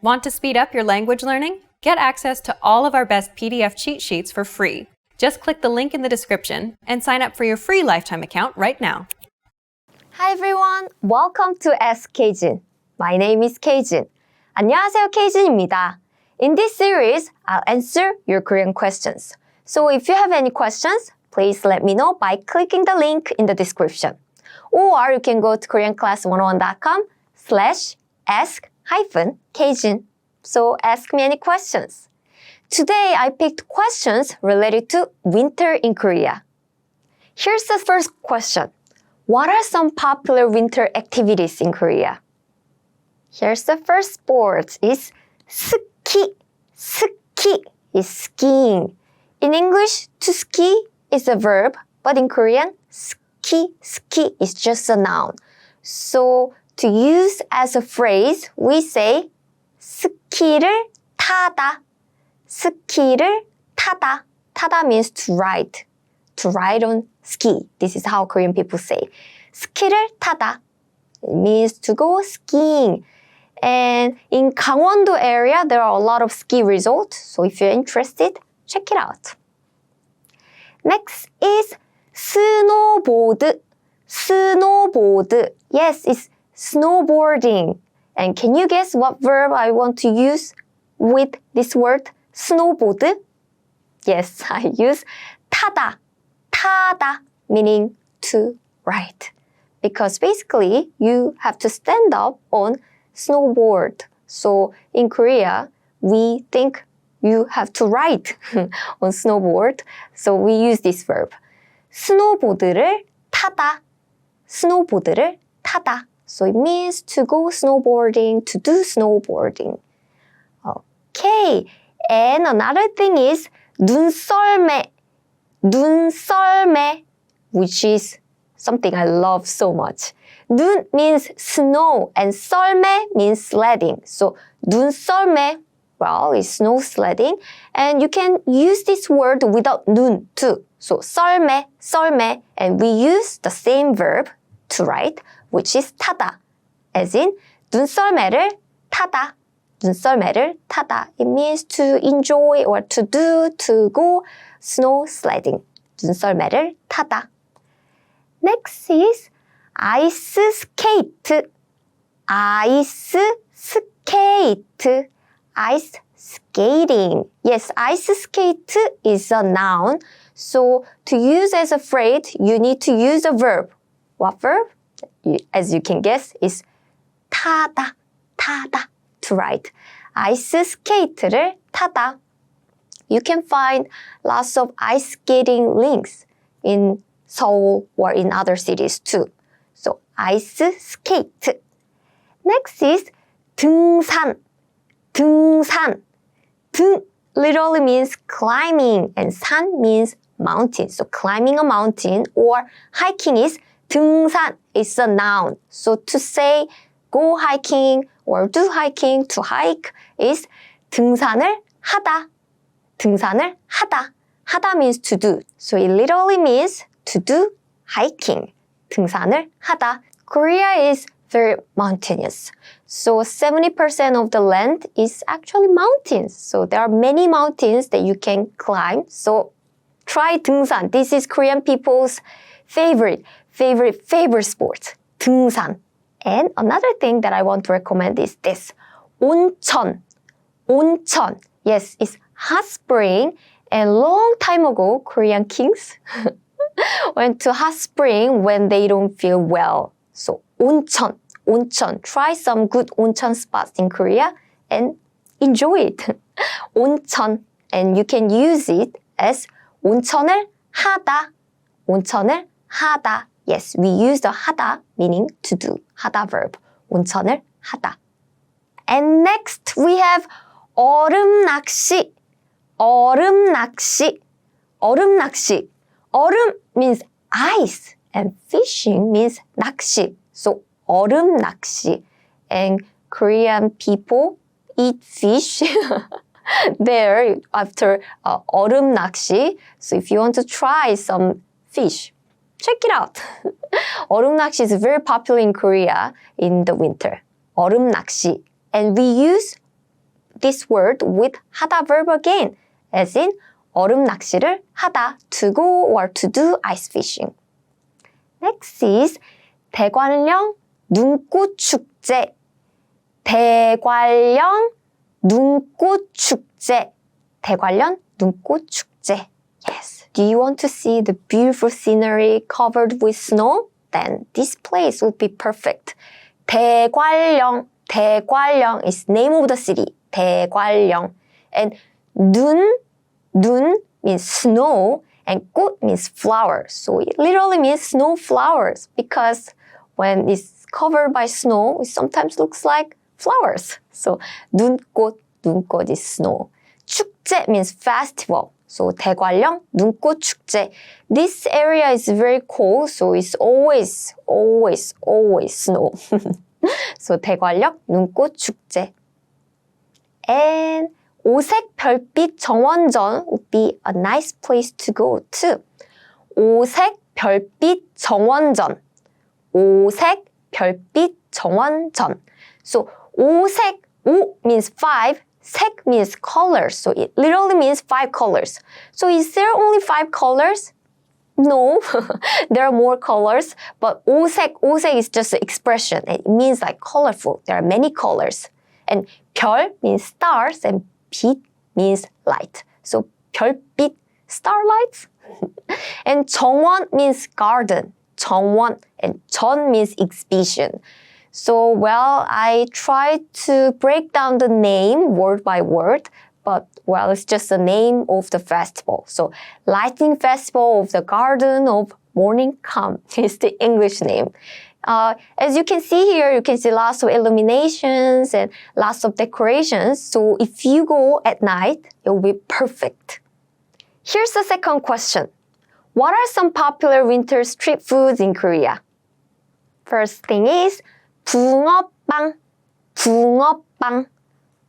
Want to speed up your language learning? Get access to all of our best PDF cheat sheets for free. Just click the link in the description and sign up for your free lifetime account right now. Hi everyone, welcome to Ask K-Jin. My name is K-Jin. 안녕하세요, K-Jin입니다. In this series, I'll answer your Korean questions. So if you have any questions, please let me know by clicking the link in the description. Or you can go to koreanclass101.com/ask-K-Jin. So ask me any questions. Today I picked questions related to winter in Korea. Here's the first question. What are some popular winter activities in Korea? Here's the first sport is ski. Ski is skiing. In English, to ski is a verb, but in Korean, ski is just a noun. So to use as a phrase, we say 스키를 타다. 스키를 타다. 타다 means to ride on ski. This is how Korean people say. 스키를 타다. It means to go skiing. And in Gangwon-do area, there are a lot of ski resorts. So if you're interested, check it out. Next is snowboard. Snowboard. Yes, it's snowboarding. And can you guess what verb I want to use with this word snowboard? Yes, I use 타다. 타다, meaning to ride. Because basically, you have to stand up on snowboard. So in Korea, we think you have to ride on snowboard. So we use this verb. 스노보드를 타다. 스노보드를 타다. So it means to go snowboarding, to do snowboarding. Okay. And another thing is 눈썰매. 눈썰매, which is something I love so much. 눈 means snow and 썰매 means sledding. So 눈썰매, well, is snow sledding. And you can use this word without 눈 too. So 썰매, 썰매. And we use the same verb to write, which is 타다. As in, 눈썰매를 타다. 눈썰매를 타다. It means to enjoy or to do, to go snow sledding. 눈썰매를 타다. Next is ice skate. Ice skate. Ice skating. Yes, ice skate is a noun. So to use as a phrase, you need to use a verb. What verb? As you can guess, is 타다. 타다. To write. ice skate를 타다. You can find lots of ice skating links in Seoul or in other cities too. So ice skate. Next is 등산. 등산. 등 literally means climbing and 산 means mountain. So climbing a mountain or hiking is 등산. It's a noun. So to say go hiking or do hiking, to hike is 등산을 하다. 등산을 하다. 하다 means to do. So it literally means to do hiking. 등산을 하다. Korea is very mountainous. So 70% of the land is actually mountains. So there are many mountains that you can climb. So try 등산. This is Korean people's favorite sport. 등산. And another thing that I want to recommend is this. 온천. 온천. Yes, it's hot spring. And long time ago, Korean kings went to hot spring when they don't feel well. So 온천. 온천. Try some good 온천 spots in Korea and enjoy it. 온천. And you can use it as 온천을 하다. 온천을 하다. Yes, we use the 하다 meaning to do. 하다 verb. 온천을 하다. And next we have 얼음 낚시. 얼음 낚시. 얼음 낚시. 얼음 means ice and fishing means 낚시. So 얼음 낚시. And Korean people eat fish there after 얼음 낚시. So if you want to try some fish, check it out. 얼음 낚시 is very popular in Korea in the winter. 얼음 낚시. And we use this word with 하다 verb again, as in 얼음 낚시를 하다, to go or to do ice fishing. Next is 대관령 눈꽃 축제. 대관령 눈꽃 축제. 대관령 눈꽃 축제. Yes. Do you want to see the beautiful scenery covered with snow? Then this place would be perfect. 대관령. 대관령 is name of the city. 대관령. And 눈 means snow and 꽃 means flower. So it literally means snow flowers because when it's covered by snow, it sometimes looks like flowers. So 눈꽃 is snow. 축제 means festival. So 대관령 눈꽃 축제. This area is very cold, so it's always snow. So 대관령 눈꽃 축제. And 오색 별빛 정원전 would be a nice place to go too. 오색 별빛 정원전. 오색 별빛 정원전. So 오색, 오 means 5, 색 means colors. So it literally means 5 colors. So is there only 5 colors? No, there are more colors. But 오색 is just an expression. It means like colorful. There are many colors. And 별 means stars and 빛 means light. So 별빛, starlights. And 정원 means garden. 정원 and 전 means exhibition. So, well, I tried to break down the name word by word, but, well, it's just the name of the festival. So, Lighting Festival of the Garden of Morning Come is the English name. As you can see here, you can see lots of illuminations and lots of decorations. So if you go at night, it will be perfect. Here's the second question. What are some popular winter street foods in Korea? First thing is 붕어빵. 붕어빵.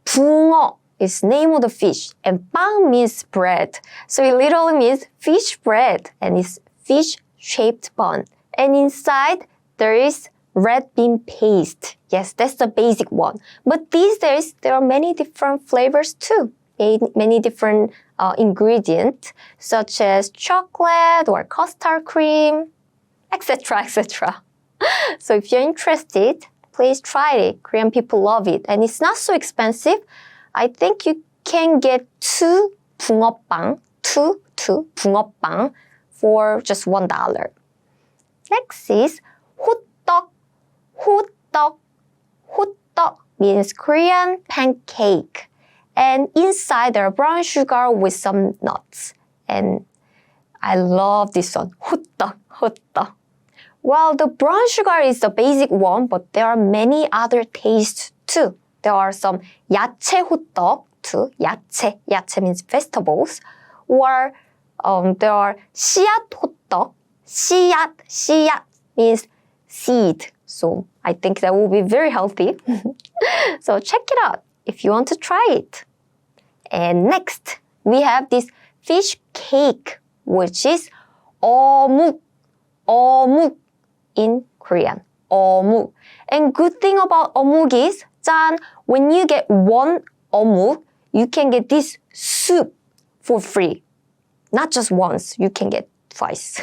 붕어 is name of the fish and 빵 means bread. So it literally means fish bread and it's fish-shaped bun. And inside there is red bean paste. Yes, that's the basic one. But these days, there are many different flavors too. Many different ingredients, such as chocolate or custard cream, etc., etc. So if you're interested, please try it. Korean people love it. And it's not so expensive. I think you can get 2 붕어빵, 2 붕어빵 for just $1. Next is 호떡. 호떡. 호떡 means Korean pancake. And inside there are brown sugar with some nuts. And I love this one. 호떡. 호떡. Well, the brown sugar is the basic one, but there are many other tastes too. There are some 야채 호떡 too. 야채. 야채 means vegetables. Or there are 씨앗 호떡. 씨앗 means seed. So I think that will be very healthy. So check it out if you want to try it. And next, we have this fish cake, which is 어묵. 어묵 in Korean. 어묵. And good thing about 어묵 is, 짠, when you get one 어묵, you can get this soup for free. Not just once, you can get twice,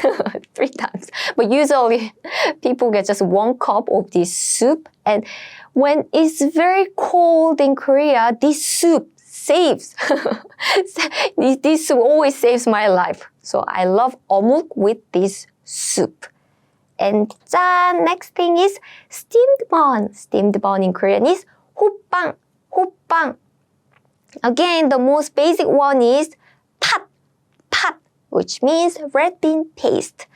3 times. But usually people get just 1 cup of this soup. And when it's very cold in Korea, this soup saves. This soup always saves my life. So I love 어묵 with this soup. And 짠, next thing is steamed bun. Steamed bun in Korean is 호빵. 호빵. Again, the most basic one is 팥. 팥, which means red bean paste.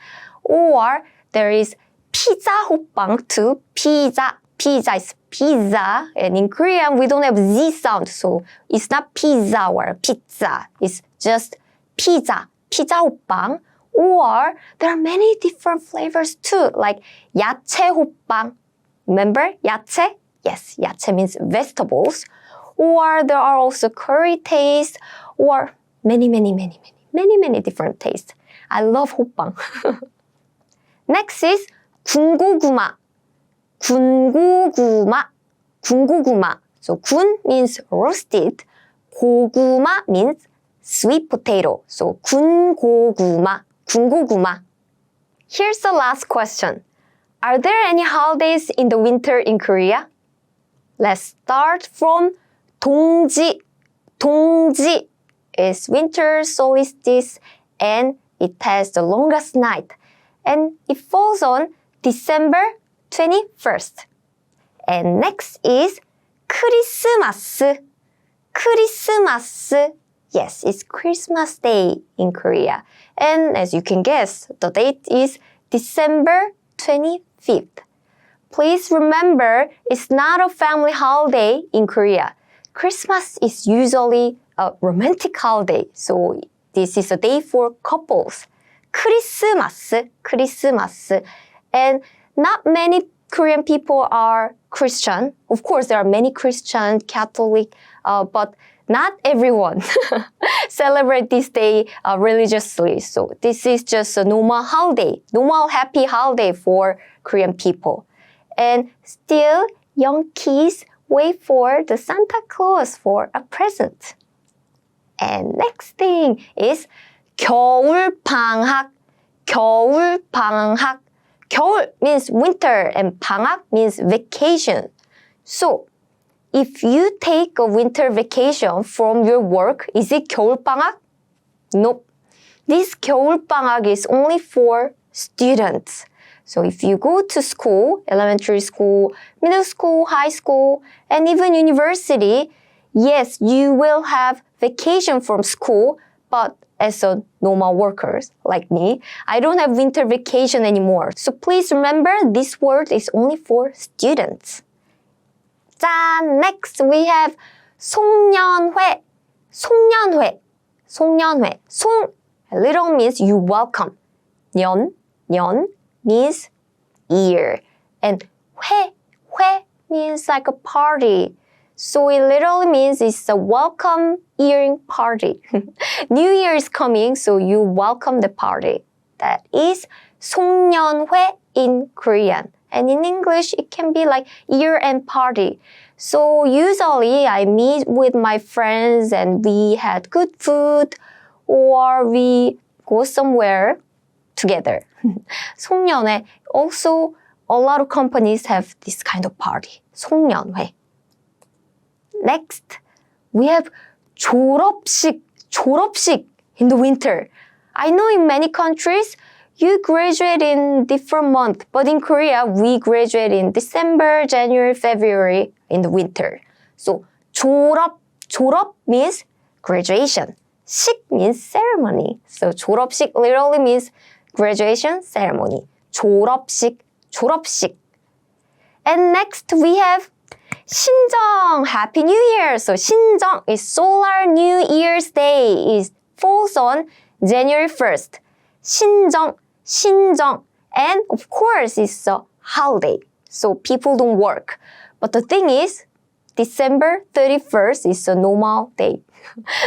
Or there is 피자 호빵 too. 피자. Pizza is pizza. And in Korean, we don't have Z sound. So it's not pizza or pizza. It's just 피자. 피자 호빵. Or there are many different flavors too. Like 야채 호빵. Remember 야채? Yes, 야채 means vegetables. Or there are also curry taste. Or many different tastes. I love 호빵. Next is 군고구마. 군고구마. 군고구마. So 군 means roasted. 고구마 means sweet potato. So 군고구마, 군고구마. Here's the last question. Are there any holidays in the winter in Korea? Let's start from 동지. 동지 is winter solstice and it has the longest night. And it falls on December 21st. And next is 크리스마스. 크리스마스. Yes, it's Christmas Day in Korea. And as you can guess, the date is December 25th. Please remember, it's not a family holiday in Korea. Christmas is usually a romantic holiday, so this is a day for couples. 크리스마스, 크리스마스. And not many Korean people are Christian. Of course, there are many Christian, Catholic, but not everyone celebrate this day religiously. So this is just a normal holiday, normal happy holiday for Korean people. And still, young kids wait for the Santa Claus for a present. And next thing is 겨울방학. 겨울방학. 겨울 means winter and 방학 means vacation. So, if you take a winter vacation from your work, is it 겨울방학? Nope. This 겨울방학 is only for students. So if you go to school, elementary school, middle school, high school, and even university, yes, you will have vacation from school, but as a normal workers like me, I don't have winter vacation anymore. So please remember, this word is only for students. 짠! Next, we have 송년회. 송년회. 송년회. 송, little means you welcome. 년 means year. And 회 means like a party. So it literally means it's a welcome year party. New Year is coming, so you welcome the party. That is 송년회 in Korean. And in English, it can be like year-end party. So usually I meet with my friends and we had good food or we go somewhere together. 송년회. Also, a lot of companies have this kind of party. 송년회. Next, we have 졸업식. 졸업식 in the winter. I know in many countries, you graduate in different months, but in Korea, we graduate in December, January, February in the winter. So 졸업 means graduation. 식 means ceremony. So 졸업식 literally means graduation ceremony. 졸업식. And next we have 신정, Happy New Year. So 신정 is Solar New Year's Day. It falls on January 1st. 신정. And of course, it's a holiday. So people don't work. But the thing is, December 31st is a normal day.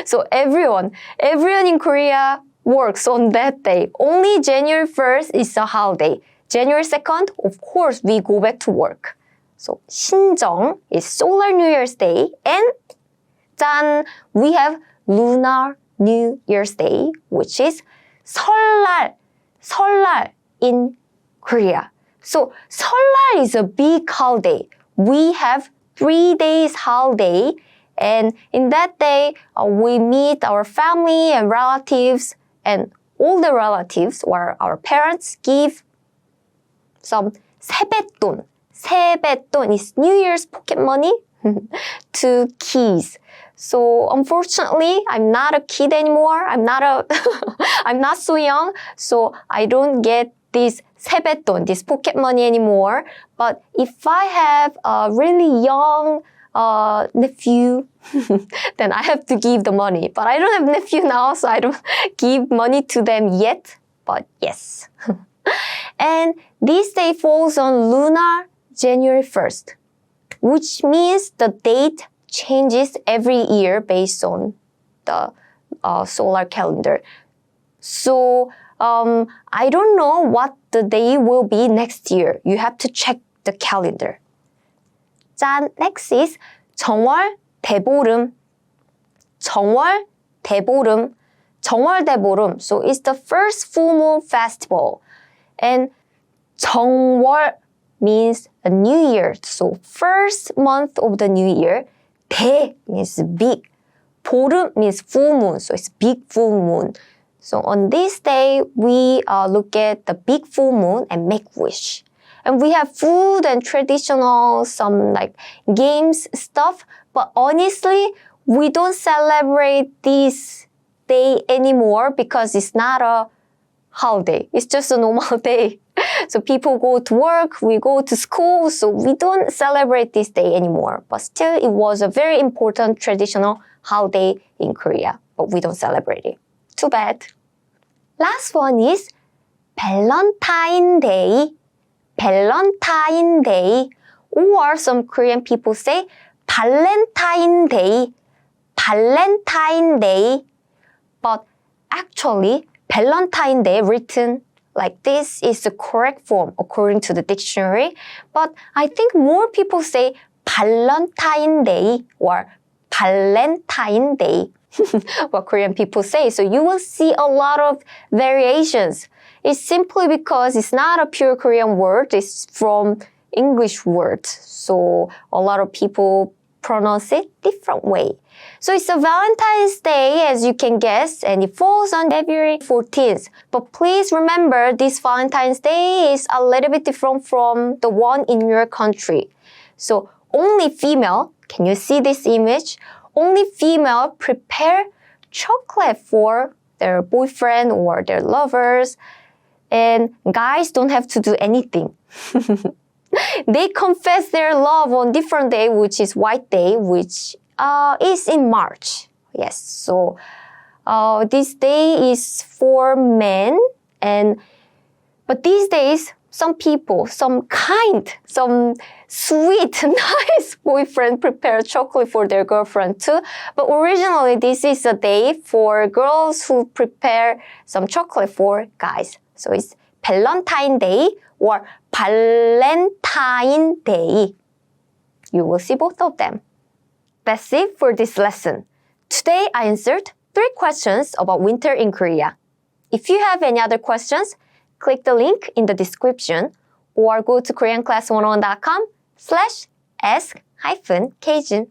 So everyone in Korea works on that day. Only January 1st is a holiday. January 2nd, of course, we go back to work. So 신정 is Solar New Year's Day. And 짠, we have Lunar New Year's Day, which is 설날 in Korea. So 설날 is a big holiday. We have 3 days holiday, and in that day, we meet our family and relatives, and all the relatives or our parents give some 세뱃돈. 세뱃돈 is New Year's pocket money to kids. So unfortunately, I'm not a kid anymore. I'm not so young, so I don't get this 세뱃돈, this pocket money anymore. But if I have a really young nephew, then I have to give the money. But I don't have nephew now, so I don't give money to them yet. But yes. And this day falls on lunar January 1st, which means the date changes every year based on the solar calendar. So I don't know what the day will be next year. You have to check the calendar. 짠, next is 정월 대보름. 정월 대보름. 정월 대보름. So it's the first full moon festival. And 정월 means a new year. So first month of the new year. 대 means big. 보름 means full moon. So it's big full moon. So on this day, we look at the big full moon and make wish. And we have food and traditional, some like games stuff. But honestly, we don't celebrate this day anymore because it's not a holiday. It's just a normal day. So people go to work, we go to school, so we don't celebrate this day anymore. But still, it was a very important traditional holiday in Korea. But we don't celebrate it. Too bad. Last one is Valentine Day. Valentine Day. Or some Korean people say Valentine Day. Valentine Day. But actually, Valentine Day written like this is the correct form according to the dictionary. But I think more people say Valentine Day or Valentine Day. What Korean people say. So you will see a lot of variations. It's simply because it's not a pure Korean word. It's from English word. So a lot of people pronounce it different way. So it's a Valentine's Day, as you can guess, and it falls on February 14th. But please remember, this Valentine's Day is a little bit different from the one in your country. So only female, can you see this image? Only female prepare chocolate for their boyfriend or their lovers. And guys don't have to do anything. They confess their love on different day, which is White Day, which is in March. Yes, so this day is for men. But these days, some people, some sweet, nice boyfriend prepare chocolate for their girlfriend too. But originally, this is a day for girls who prepare some chocolate for guys. So it's Valentine Day or Valentine Day. You will see both of them. That's it for this lesson. Today, I answered 3 questions about winter in Korea. If you have any other questions, click the link in the description or go to koreanclass101.com/ask-K-Jin.